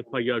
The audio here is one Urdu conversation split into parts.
FIR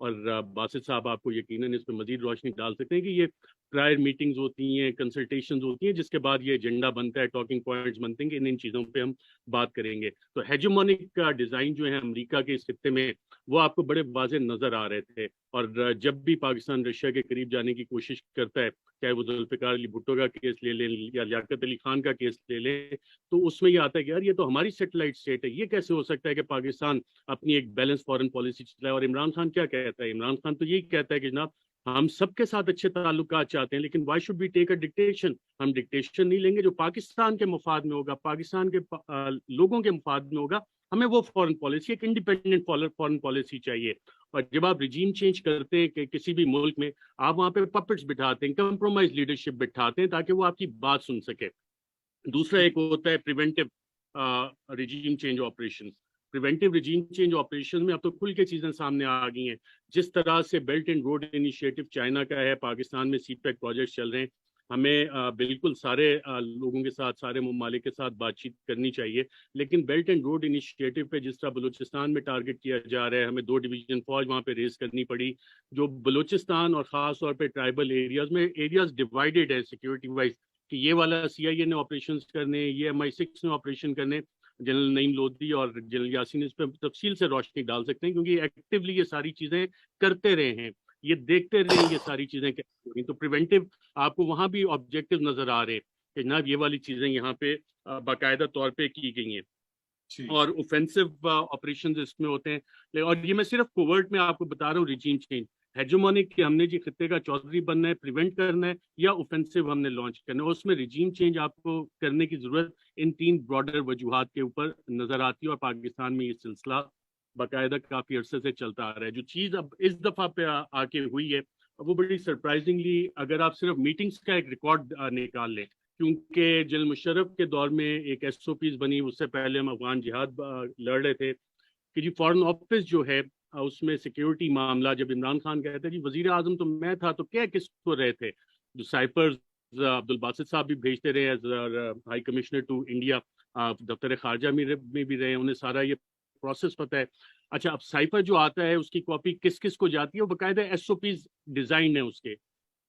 اور باسط صاحب آپ کو یقیناً اس پہ مزید روشنی ڈال سکتے ہیں کہ یہ پرائر میٹنگز ہوتی ہیں، کنسلٹیشنز ہوتی ہیں، جس کے بعد یہ ایجنڈا بنتا ہے، ٹاکنگ پوائنٹس بنتے ہیں کہ ان چیزوں پہ ہم بات کریں گے. تو ہیجمونک کا ڈیزائن جو ہے امریکہ کے اس خطے میں وہ آپ کو بڑے واضح نظر آ رہے تھے. اور جب بھی پاکستان رشیا کے قریب جانے کی کوشش کرتا ہے، چاہے وہ ذوالفقار علی بھٹو کا کیس لے لیں یا لیاقت علی خان کا کیس لے لیں، تو اس میں یہ آتا ہے کہ یار یہ تو ہماری سیٹلائٹ اسٹیٹ ہے، یہ کیسے ہو سکتا ہے کہ پاکستان اپنی ایک بیلنس فارن پالیسی چلائے. اور عمران خان کیا کہتا ہے؟ عمران خان تو یہی کہتا ہے کہ جناب ہم سب کے ساتھ اچھے تعلقات چاہتے ہیں، لیکن why should be take a dictation? ہم ڈکٹیشن نہیں لیں گے، جو پاکستان کے مفاد میں ہوگا، پاکستان کے لوگوں کے مفاد میں ہوگا، ہمیں وہ فارن پالیسی، ایک انڈیپینڈنٹ فارن پالیسی چاہیے. اور جب آپ رجیم چینج کرتے ہیں کہ کسی بھی ملک میں، آپ وہاں پہ پپٹس بٹھاتے ہیں، کمپرومائز لیڈرشپ بٹھاتے ہیں تاکہ وہ آپ کی بات سن سکے. دوسرا ایک ہوتا ہے preventive regime change operation. Preventive regime change operation میں اب تو کھل کے چیزیں سامنے آ گئی ہیں. جس طرح سے belt and road initiative China کا ہے، پاکستان میں سی پیک پروجیکٹ چل رہے ہیں، ہمیں بالکل سارے لوگوں کے ساتھ، سارے ممالک کے ساتھ بات چیت کرنی چاہیے. لیکن بیلٹ اینڈ روڈ انیشیٹو پہ جس طرح بلوچستان میں ٹارگٹ کیا جا رہا ہے، ہمیں 2 ڈویژن فوج وہاں پہ ریز کرنی پڑی. جو بلوچستان اور خاص طور پہ ٹرائبل ایریاز میں، ایریاز ڈیوائیڈڈ ہے سیکورٹی وائز، کہ یہ والا سی آئی اے نے آپریشن کرنے، یہ MI6 نے آپریشن کرنے. جنرل نعیم لودھی اور جنرل یاسین اس پہ تفصیل سے روشنی ڈال سکتے ہیں، کیونکہ ایکٹیولی یہ ساری چیزیں کرتے رہے ہیں، یہ دیکھتے رہے ہیں یہ ساری چیزیں کیسے ہوئی. تو پریونٹیو آپ کو وہاں بھی آبجیکٹو نظر آ رہے ہیں کہ جناب یہ والی چیزیں یہاں پہ باقاعدہ طور پہ کی گئی ہیں. اور اوفینسو آپریشن اس میں ہوتے ہیں. اور یہ میں صرف کوورٹ میں آپ کو بتا رہا ہوں رجیم چینج. ہیجمونک کہ ہم نے جی خطے کا چودھری بننا ہے، پریونٹ کرنا ہے، یا اوفینسو ہم نے لانچ کرنا ہے، اس میں رجیم چینج آپ کو کرنے کی ضرورت ان 3 براڈر وجوہات کے اوپر نظر آتی ہے. اور پاکستان میں یہ سلسلہ باقاعدہ کافی عرصے سے چلتا آ رہا ہے. جو چیز اب اس دفعہ پہ آ کے ہوئی ہے وہ بڑی سرپرائزنگلی، اگر آپ صرف میٹنگز کا ایک ریکارڈ نکال لیں، کیونکہ جنرل مشرف کے دور میں ایک SOPs بنی، اس سے پہلے ہم افغان جہاد لڑ رہے تھے کہ جی فارن آفس جو ہے اس میں سیکیورٹی معاملہ، جب عمران خان کہتے ہیں جی وزیر اعظم تو میں تھا، تو کیا کس کو رہے تھے؟ جو سائپرز عبدالباسط صاحب بھی بھیجتے رہے as high commissioner to India, دفتر خارجہ میں بھی رہے، انہیں سارا یہ پروسیس پتہ ہے. اچھا، اب سائپر جو آتا ہے اس کی کاپی کس کس کو جاتی ہے، وہ باقاعدہ SOPs ڈیزائن ہے اس کے.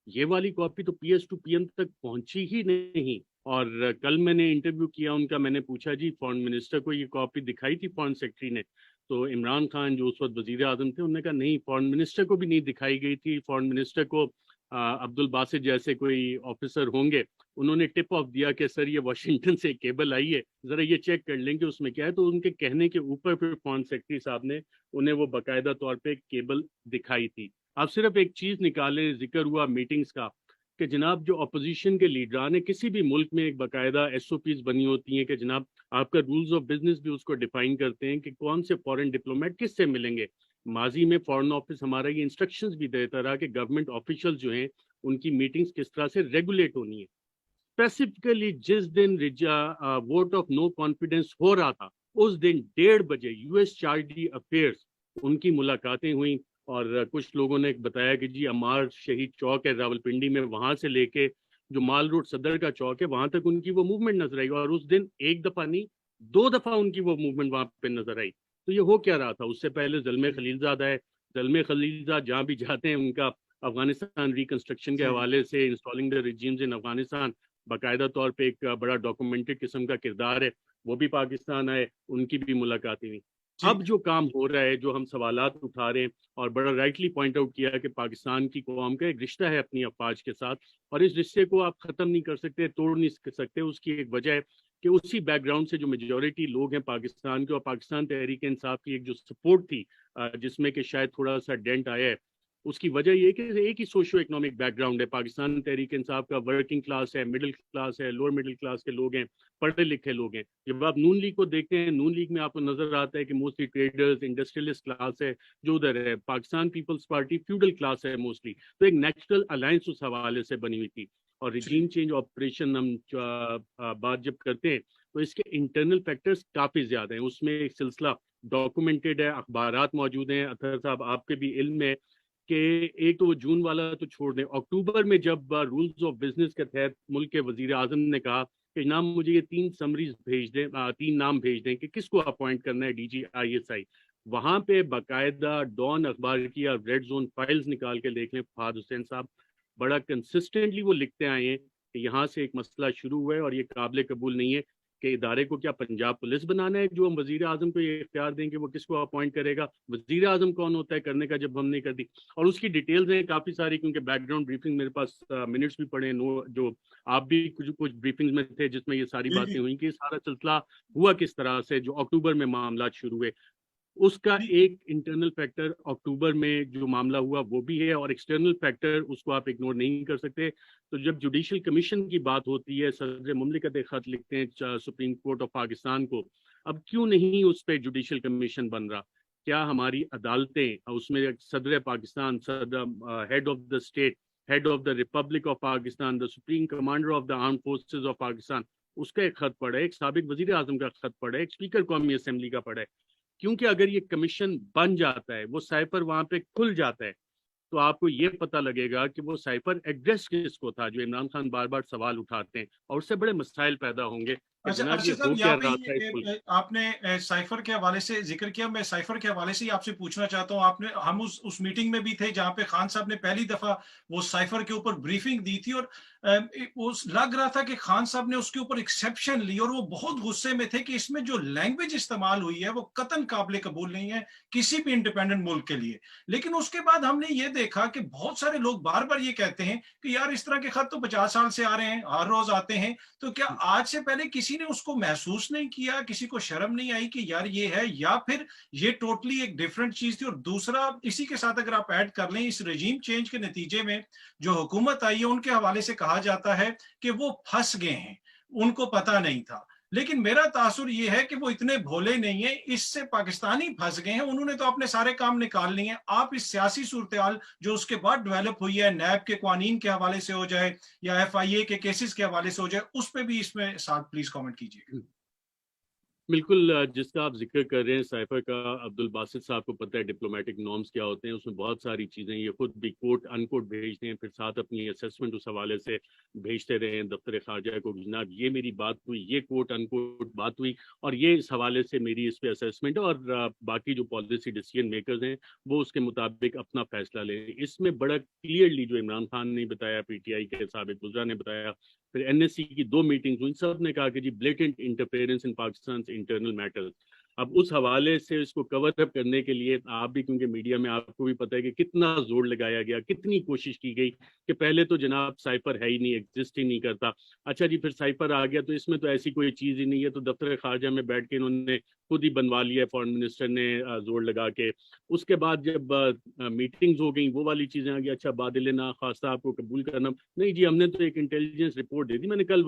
یہ والی کاپی تو PS ٹو PM تک پہنچی ہی نہیں. اور کل میں نے انٹرویو کیا ان کا، میں نے پوچھا جی فارن منسٹر کو یہ کاپی دکھائی تھی فارن سیکرٹری نے؟ تو عمران خان جو اس وقت وزیر اعظم تھے، انہوں نے کہا نہیں، فارن منسٹر کو بھی نہیں دکھائی گئی تھی. فارن منسٹر کو عبدالباسط جیسے کوئی آفیسر ہوں گے، انہوں نے ٹپ آف دیا کہ سر یہ واشنگٹن سے کیبل آئی ہے، ذرا یہ چیک کر لیں کہ اس میں کیا ہے. تو ان کے کہنے کے اوپر پھر فارن سیکرٹری صاحب نے انہیں وہ باقاعدہ طور پہ کیبل دکھائی تھی. آپ صرف ایک چیز نکالیں، ذکر ہوا میٹنگز کا، کہ جناب جو اپوزیشن کے لیڈران ہیں کسی بھی ملک میں ایک باقاعدہ SOPs بنی ہوتی ہیں کہ جناب آپ کا رولز آف بزنس بھی اس کو ڈیفائن کرتے ہیں کہ کون سے فارن ڈپلومیٹ کس سے ملیں گے. ماضی میں فارن آفس ہمارا یہ انسٹرکشنز بھی دیتا رہا کہ گورنمنٹ آفیشل جو ہیں ان کی میٹنگز کس طرح سے ریگولیٹ ہونی ہے. اسپیسیفکلی جس دن ووٹ آف نو کانفیڈنس ہو رہا تھا، اس دن 1:30 بجے US چارٹری افیئرز ان کی ملاقاتیں ہوئیں. اور کچھ لوگوں نے بتایا کہ جی عمار شہید چوک ہے راولپنڈی میں، وہاں سے لے کے جو مال روڈ صدر کا چوک ہے وہاں تک ان کی وہ موومنٹ نظر آئی. اور اس دن ایک دفعہ نہیں، 2 دفعہ ان کی وہ موومنٹ وہاں پہ نظر آئی. تو یہ ہو کیا رہا تھا؟ اس سے پہلے زلمے خلیل زادہ ہے، زلمے خلیل زادہ جہاں بھی جاتے ہیں ان کا افغانستان ریکنسٹرکشن کے حوالے سے انسٹالنگ دا ریجیمز ان افغانستان باقاعدہ طور پہ ایک بڑا ڈاکومنٹڈ قسم کا کردار ہے. وہ بھی پاکستان آئے، ان کی بھی ملاقاتیں ہوئی. اب جو کام ہو رہا ہے، جو ہم سوالات اٹھا رہے ہیں، اور بڑا رائٹلی پوائنٹ آؤٹ کیا کہ پاکستان کی قوم کا ایک رشتہ ہے اپنی افواج کے ساتھ، اور اس رشتے کو آپ ختم نہیں کر سکتے، توڑ نہیں سکتے. اس کی ایک وجہ ہے کہ اسی بیک گراؤنڈ سے جو میجورٹی لوگ ہیں پاکستان کے، اور پاکستان تحریک انصاف کی ایک جو سپورٹ تھی جس میں کہ شاید تھوڑا سا ڈینٹ آیا ہے، اس کی وجہ یہ کہ ایک ہی سوشو اکنامک بیک گراؤنڈ ہے. پاکستان تحریک انصاف کا ورکنگ کلاس ہے، مڈل کلاس ہے، لوور مڈل کلاس کے لوگ ہیں، پڑھے لکھے لوگ ہیں. جب آپ نون لیگ کو دیکھتے ہیں، نون لیگ میں آپ کو نظر آتا ہے کہ موسٹلی ٹریڈرز، انڈسٹریلسٹ کلاس ہے جو ادھر ہے. پاکستان پیپلز پارٹی فیوڈل کلاس ہے موسٹلی. تو ایک نیچرل الائنس اس حوالے سے بنی ہوئی تھی. اور ریجیم چینج آپریشن ہم بات جب کرتے ہیں تو اس کے انٹرنل فیکٹرز کافی زیادہ ہیں. اس میں ایک سلسلہ ڈاکومنٹڈ ہے، اخبارات موجود ہیں. اطہر صاحب آپ کے بھی علم ہے کہ ایک تو وہ جون والا تو چھوڑ دیں، اکتوبر میں جب رولز آف بزنس کے تحت ملک کے وزیر اعظم نے کہا کہ جناب مجھے یہ 3 سمریز بھیج دیں، 3 نام بھیج دیں کہ کس کو اپوائنٹ کرنا ہے DG ISI. وہاں پہ باقاعدہ ڈان اخبار کی یا ریڈ زون فائلز نکال کے دیکھ لیں، فہد حسین صاحب بڑا کنسسٹنٹلی وہ لکھتے آئے ہیں کہ یہاں سے ایک مسئلہ شروع ہوا ہے اور یہ قابل قبول نہیں ہے کہ ادارے کو کیا پنجاب پولیس بنانا ہے جو ہم وزیر اعظم کو یہ اختیار دیں کہ وہ کس کو اپوائنٹ کرے گا، وزیر اعظم کون ہوتا ہے کرنے کا جب ہم نہیں کرتی. اور اس کی ڈیٹیلز ہیں کافی ساری، کیونکہ بیک گراؤنڈ بریفنگ میرے پاس منٹس بھی پڑے ہیں، جو آپ بھی کچھ بریفنگز میں تھے جس میں یہ ساری جی باتیں ہوئیں کہ سارا سلسلہ ہوا کس طرح سے. جو اکتوبر میں معاملات شروع ہوئے، اس کا جی ایک انٹرنل فیکٹر اکتوبر میں جو معاملہ ہوا وہ بھی ہے، اور ایکسٹرنل فیکٹر اس کو آپ اگنور نہیں کر سکتے. تو جب جوڈیشل کمیشن کی بات ہوتی ہے، صدر مملکت ایک خط لکھتے ہیں سپریم کورٹ آف پاکستان کو، اب کیوں نہیں اس پہ جوڈیشل کمیشن بن رہا؟ کیا ہماری عدالتیں، اس میں صدر Pakistan, head of the state, head of the republic of Pakistan, the supreme commander of the armed forces of Pakistan, اس کا ایک خط پڑا ہے، ایک سابق وزیر اعظم کا خط پڑا ہے، ایک اسپیکر قومی اسمبلی کا پڑا ہے. کیونکہ اگر یہ کمیشن بن جاتا ہے، وہ سائفر وہاں پہ کھل جاتا ہے، تو آپ کو یہ پتہ لگے گا کہ وہ سائفر ایڈریس کس کو تھا، جو عمران خان بار بار سوال اٹھاتے ہیں، اور اس سے بڑے مسائل پیدا ہوں گے کہ اچھا جناب یہ ارشد ہو صاحب، یہاں کیا پہ رہا تھا اس ملک. آپ نے سائفر کے حوالے سے ذکر کیا. میں سائفر کے حوالے سے ہی آپ سے پوچھنا چاہتا ہوں. آپ نے ہم اس میٹنگ میں بھی تھے جہاں پہ خان صاحب نے پہلی دفعہ وہ سائفر کے اوپر بریفنگ دی تھی، اور لگ رہا تھا کہ خان صاحب نے اس کے اوپر ایکسیپشن لی اور وہ بہت غصے میں تھے کہ اس میں جو لینگویج استعمال ہوئی ہے وہ قطعاً قابل قبول نہیں ہے کسی بھی انڈیپینڈنٹ ملک کے لیے. لیکن اس کے بعد ہم نے یہ دیکھا کہ بہت سارے لوگ بار بار یہ کہتے ہیں کہ یار اس طرح کے خط تو 50 سال سے آ رہے ہیں، ہر روز آتے ہیں. تو کیا آج سے پہلے کسی نے اس کو محسوس نہیں کیا، کسی کو شرم نہیں آئی کہ یار یہ ہے، یا پھر یہ ٹوٹلی ایک ڈیفرنٹ چیز تھی؟ اور دوسرا اسی کے ساتھ اگر آپ ایڈ کر لیں، اس رجیم چینج کے نتیجے میں جو حکومت آئی ہے ان کے حوالے سے کہا جاتا ہے کہ وہ پھنس گئے ہیں، ان کو پتا نہیں تھا. لیکن میرا تاثر یہ ہے کہ وہ اتنے بھولے نہیں ہیں، اس سے پاکستانی پھنس گئے ہیں. انہوں نے تو اپنے سارے کام نکال لیے ہیں. آپ اس سیاسی صورتحال جو اس کے بعد ڈیولپ ہوئی ہے، نیب کے قوانین کے حوالے سے ہو جائے یا ایف آئی اے کے کیسز کے حوالے سے ہو جائے، اس پہ بھی اس میں ساتھ پلیز کامنٹ کیجیے. بالکل جس کا آپ ذکر کر رہے ہیں سائفر کا، عبد الباسط صاحب کو پتہ ہے ڈپلومیٹک نارمز کیا ہوتے ہیں، اس میں بہت ساری چیزیں یہ خود بھی کوٹ ان کوٹ بھیجتے ہیں، پھر ساتھ اپنی اسیسمنٹ اس حوالے سے بھیجتے رہے ہیں دفتر خارجہ کو، جناب یہ میری بات ہوئی، یہ کوٹ ان کوٹ بات ہوئی، اور یہ اس حوالے سے میری اس پہ اسیسمنٹ ہے، اور باقی جو پالیسی ڈیسیژن میکرز ہیں وہ اس کے مطابق اپنا فیصلہ لیں. اس میں بڑا کلیئرلی جو عمران خان نے بتایا، پی ٹی آئی کے سابق وزراء نے بتایا، پھر این ایس سی کی 2 میٹنگز ہوئی، سب نے کہا کہ جی blatant interference in Pakistan internal matters. اب اس حوالے سے اس کو کور اپ کرنے کے لیے آپ بھی، کیونکہ میڈیا میں آپ کو بھی پتہ ہے کہ کتنا زور لگایا گیا، کتنی کوشش کی گئی کہ پہلے تو جناب سائفر ہے ہی نہیں، ایگزسٹ ہی نہیں کرتا. اچھا جی پھر سائفر آ گیا تو اس میں تو ایسی کوئی چیز ہی نہیں ہے، تو دفتر خارجہ میں بیٹھ کے انہوں نے خود ہی بنوا لیا، فارن منسٹر نے زور لگا کے. اس کے بعد جب میٹنگز ہو گئیں وہ والی چیزیں آ گئی، اچھا بادل ناخواستہ آپ کو قبول کرنا نہیں جی، ہم نے تو ایک انٹیلیجنس رپورٹ دے دی. میں نے کل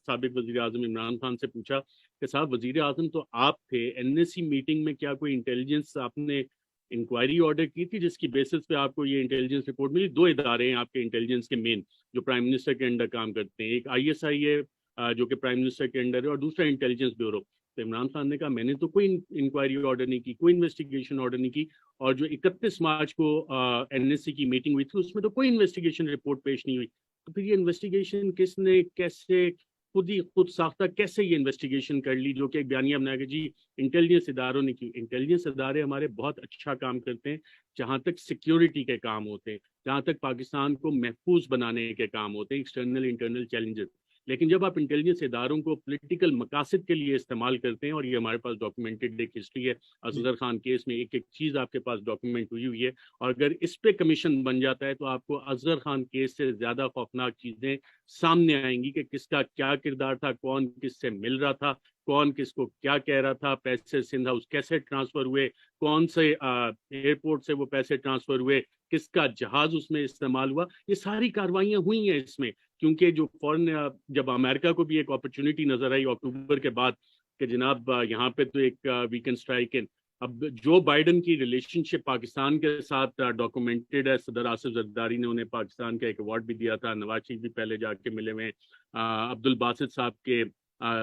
سابق وزیر اعظم عمران خان سے پوچھا کہ صاحب وزیر اعظم تو آپ تھے، این ایس سی میٹنگ میں کیا کوئی انٹیلیجنس آپ نے انکوائری آرڈر کی تھی جس کی بیسس پہ آپ کو یہ انٹیلیجنس رپورٹ ملی؟ 2 ادارے ہیں آپ کے انٹیلیجنس کے مین جو پرائم منسٹر کے انڈر کام کرتے ہیں، ایک آئی ایس آئی ہے جو کہ پرائم منسٹر کے انڈر ہے، اور دوسرا انٹیلیجنس بیورو. تو عمران خان نے کہا میں نے تو کوئی انکوائری آرڈر نہیں کی، کوئی انویسٹیگیشن آرڈر نہیں کی، اور جو 31 مارچ کو این ایس سی کی میٹنگ ہوئی تھی اس میں تو کوئی انویسٹیگیشن رپورٹ پیش نہیں ہوئی. تو پھر یہ انویسٹیگیشن کس نے کیسے خود ساختہ کیسے یہ انویسٹیگیشن کر لی جو کہ ایک بیانیہ بنایا کہ جی انٹیلیجنس اداروں نے کی؟ انٹیلیجنس ادارے ہمارے بہت اچھا کام کرتے ہیں جہاں تک سیکیورٹی کے کام ہوتے ہیں، جہاں تک پاکستان کو محفوظ بنانے کے کام ہوتے ہیں، ایکسٹرنل انٹرنل چیلنجز. لیکن جب آپ انٹیلیجنس اداروں کو پولیٹیکل مقاصد کے لیے استعمال کرتے ہیں، اور یہ ہمارے پاس ڈاکومنٹڈ ایک ہسٹری ہے، اصغر خان کیس میں ایک ایک چیز آپ کے پاس ڈاکومنٹ ہوئی ہے، اور اگر اس پہ کمیشن بن جاتا ہے تو آپ کو اصغر خان کیس سے زیادہ خوفناک چیزیں سامنے آئیں گی کہ کس کا کیا کردار تھا، کون کس سے مل رہا تھا، کون کس کو کیا کہہ رہا تھا، پیسے سندھ ہاؤس کیسے ٹرانسفر ہوئے، کون سے ایئرپورٹ سے وہ پیسے ٹرانسفر ہوئے، کس کا جہاز اس میں استعمال ہوا. یہ ساری کاروائیاں ہوئی ہیں اس میں، کیونکہ جو فورن جب امریکہ کو بھی ایک اپرچونٹی نظر آئی اکتوبر کے بعد کہ جناب یہاں پہ تو ایک وی کین اسٹرائک ان. اب جو بائیڈن کی ریلیشن شپ پاکستان کے ساتھ ڈاکومنٹڈ ہے، صدر آصف زرداری نے انہیں پاکستان کا ایک ایوارڈ بھی دیا تھا، نواز شریف بھی پہلے جا کے ملے ہوئے. عبد الباسط صاحب کے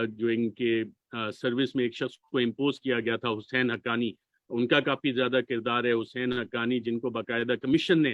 جو ان کے سروس میں ایک شخص کو امپوز کیا گیا تھا، حسین حقانی، ان کا کافی زیادہ کردار ہے. حسین حقانی جن کو باقاعدہ کمیشن نے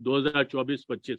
2024-25,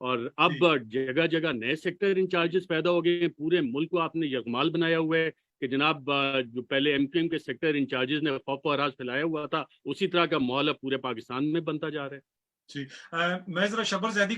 اور اب جگہ جگہ نئے سیکٹر انچارجز پیدا ہو گئے ہیں. پورے ملک کو آپ نے یغمال بنایا ہوا ہے کہ جناب جو پہلے ایم کیو ایم کے سیکٹر انچارجز نے خوف و ہراس پھیلایا ہوا تھا، اسی طرح کا ماحول اب پورے پاکستان میں بنتا جا رہا ہے. جی میں ذرا شبر زیدی